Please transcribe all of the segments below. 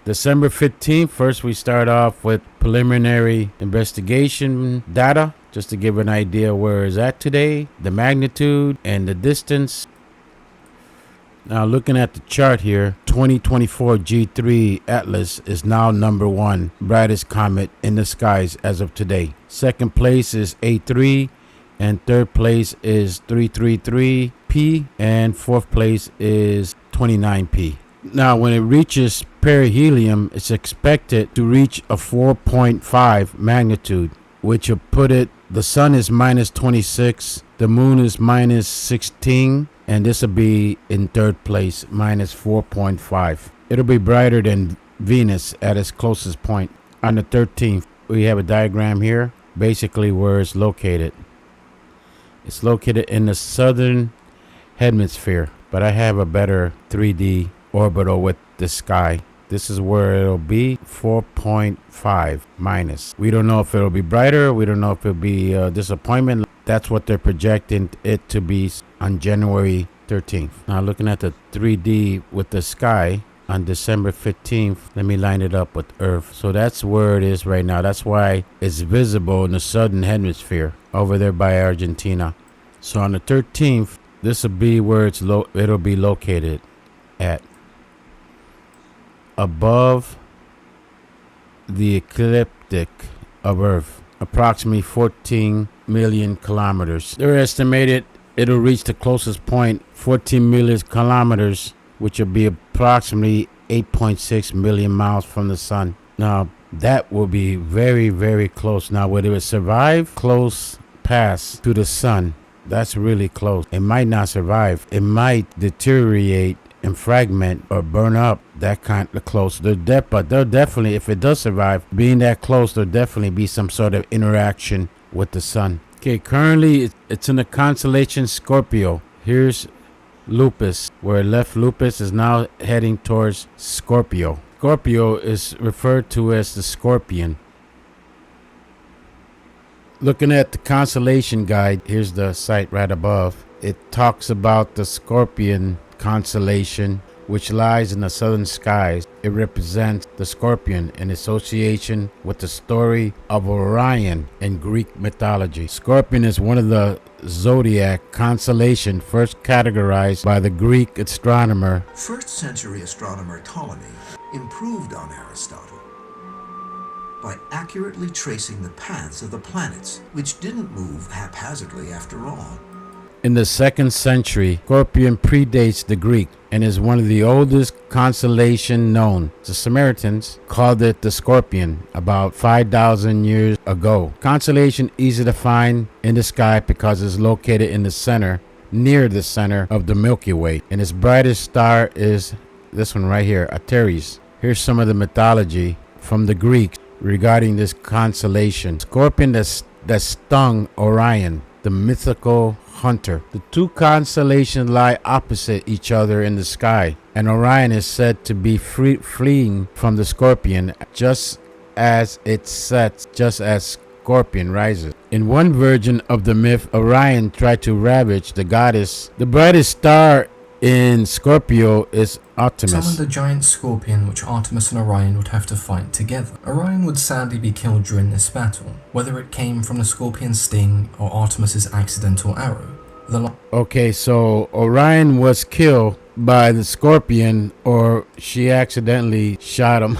December 15th, first we start off with preliminary investigation data, just to give an idea where it's at today, the magnitude and the distance. Now looking at the chart here, 2024 G3 Atlas is now number 1 brightest comet in the skies as of today. Second place is A3, and third place is 333P, and fourth place is 29P. Now, when it reaches perihelion, it's expected to reach a 4.5 magnitude, which will put it, the sun is minus 26, the moon is minus 16, and this will be in third place, minus 4.5. It'll be brighter than Venus at its closest point. On the 13th, we have a diagram here, basically where it's located. It's located in the southern hemisphere, but I have a better 3D orbital with the sky. This is where it'll be, 4.5 minus. We don't know if it'll be brighter. We don't know if it'll be a disappointment. That's what they're projecting it to be on January 13th. Now looking at the 3D with the sky on December 15th, let me line it up with Earth. So that's where it is right now. That's why it's visible in the southern hemisphere over there by Argentina. So on the 13th, this will be where it'll be located at. Above the ecliptic of Earth, approximately 14 million kilometers. They're estimated it'll reach the closest point, 14 million kilometers, which will be approximately 8.6 million miles from the sun. Now, that will be very, very close. Now, whether it survive close pass to the sun, that's really close. It might not survive. It might deteriorate and fragment or burn up. That kind of close. But they'll definitely, if it does survive, being that close, there'll definitely be some sort of interaction with the sun. Okay, currently it's in the constellation Scorpio. Here's Lupus, where it left Lupus is now heading towards Scorpio. Scorpio is referred to as the scorpion. Looking at the constellation guide, here's the site right above. It talks about the scorpion constellation, which lies in the southern skies. It represents the scorpion in association with the story of Orion in Greek mythology. Scorpion is one of the zodiac constellation first categorized by the Greek astronomer. First century astronomer Ptolemy improved on Aristotle by accurately tracing the paths of the planets, which didn't move haphazardly after all. In the 2nd century, Scorpion predates the Greek and is one of the oldest constellations known. The Sumerians called it the Scorpion about 5,000 years ago. Constellation easy to find in the sky because it's located in the center, near the center of the Milky Way. And its brightest star is this one right here, Artemis. Here's some of the mythology from the Greeks regarding this constellation. Scorpion that stung Orion, the mythical hunter. The two constellations lie opposite each other in the sky, and Orion is said to be fleeing from the scorpion just as it sets, just as Scorpion rises. In one version of the myth, Orion tried to ravage the goddess. The brightest star in Scorpio is Artemis. Summoned a giant scorpion which Artemis and Orion would have to fight together. Orion would sadly be killed during this battle, whether it came from the scorpion's sting or Artemis's accidental arrow. Okay, so Orion was killed by the scorpion, or she accidentally shot him.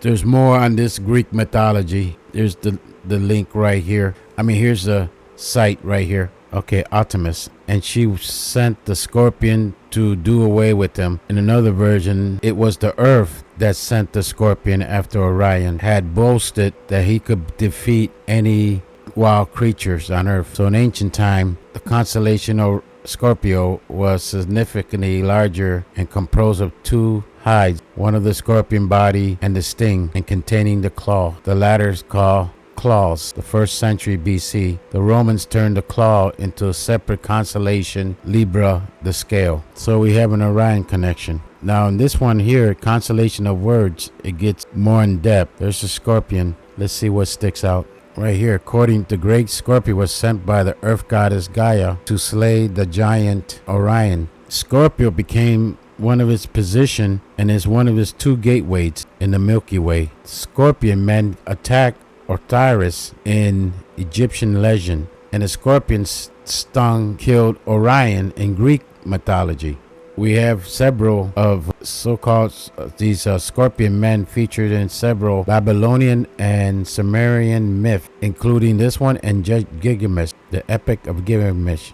There's more on this Greek mythology. There's the link right here. Here's the site right here. Okay, Artemis. And she sent the scorpion to do away with him. In another version, it was the earth that sent the scorpion after Orion had boasted that he could defeat any wild creatures on earth. So in ancient time, the constellation of Scorpio was significantly larger and composed of two hides, one of the scorpion body and the sting, and containing the claw. The latter is called claws. The 1st century BC, the Romans turned the claw into a separate constellation, Libra, the scale. So we have an Orion connection. Now in this one here, constellation of words, it gets more in depth. There's the scorpion. Let's see what sticks out. Right here, according to Greek, Scorpio was sent by the earth goddess Gaia to slay the giant Orion. Scorpio became one of its position and is one of its two gateways in the Milky Way. Scorpion men attacked Osiris in Egyptian legend, and the scorpion stung killed Orion in Greek mythology. We have several of so-called these scorpion men featured in several Babylonian and Sumerian myths, including this one and Gilgamesh, the Epic of Gilgamesh.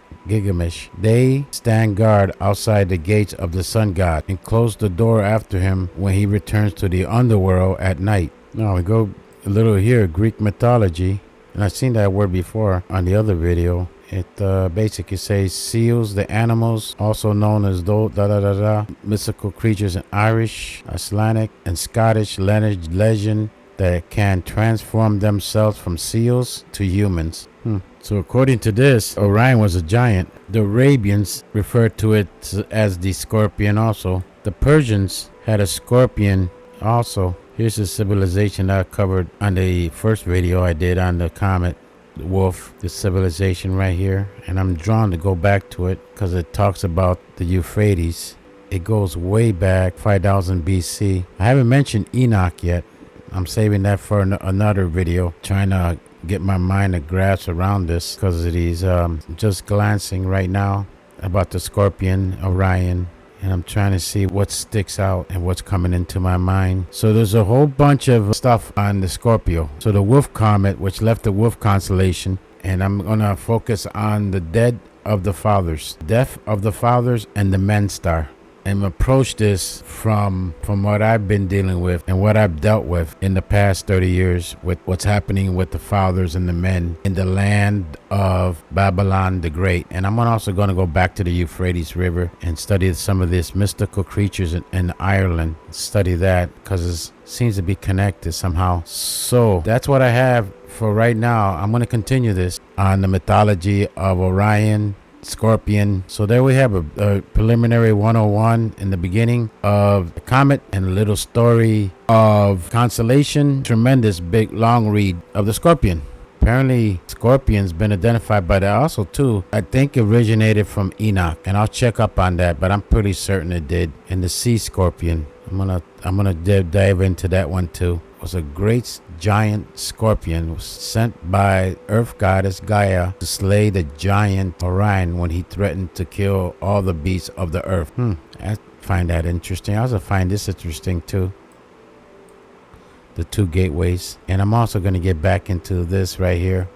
They stand guard outside the gates of the sun god and close the door after him when he returns to the underworld at night. Now we go a little here, Greek mythology, and I've seen that word before on the other video. It basically says seals, the animals, also known as mythical creatures in Irish, Icelandic, and Scottish legend that can transform themselves from seals to humans. So according to this, Orion was a giant. The Arabians referred to it as the scorpion also. The Persians had a scorpion also. Here's a civilization that I covered on the first video I did on the comet. Wolf, the civilization right here, and I'm drawn to go back to it because it talks about the Euphrates. It goes way back 5000 BC. I haven't mentioned Enoch yet. I'm saving that for another video, trying to get my mind to grasp around this because of these just glancing right now about the scorpion, Orion, and I'm trying to see what sticks out and what's coming into my mind. So there's a whole bunch of stuff on the Scorpio. So the Wolf Comet, which left the Wolf Constellation, and I'm gonna focus on the death of the fathers and the men star, and approach this from what I've been dealing with and what I've dealt with in the past 30 years with what's happening with the fathers and the men in the land of Babylon the Great. And I'm also going to go back to the Euphrates River and study some of these mystical creatures in Ireland. Study that because it seems to be connected somehow. So that's what I have for right now. I'm going to continue this on the mythology of Orion, Scorpion. So there we have a preliminary 101 in the beginning of the comet and a little story of Constellation. Tremendous big long read of the Scorpion. Apparently Scorpion's been identified by that also too. I think it originated from Enoch, and I'll check up on that, but I'm pretty certain it did. And the sea scorpion, I'm gonna dive into that one too. It was a great giant scorpion, was sent by Earth goddess Gaia to slay the giant Orion when he threatened to kill all the beasts of the earth. I find that interesting. I also find this interesting too. The two gateways. And I'm also going to get back into this right here.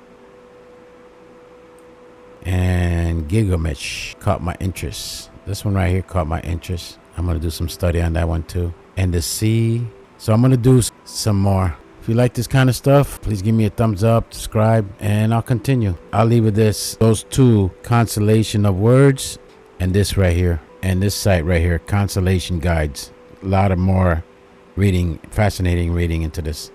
And Gilgamesh caught my interest. This one right here caught my interest. I'm going to do some study on that one too. And the sea. So I'm going to do some more. If you like this kind of stuff, please give me a thumbs up, subscribe, and I'll continue. I'll leave with this, those two constellation of words, and this right here, and this site right here, Constellation Guides. A lot of more reading, fascinating reading into this.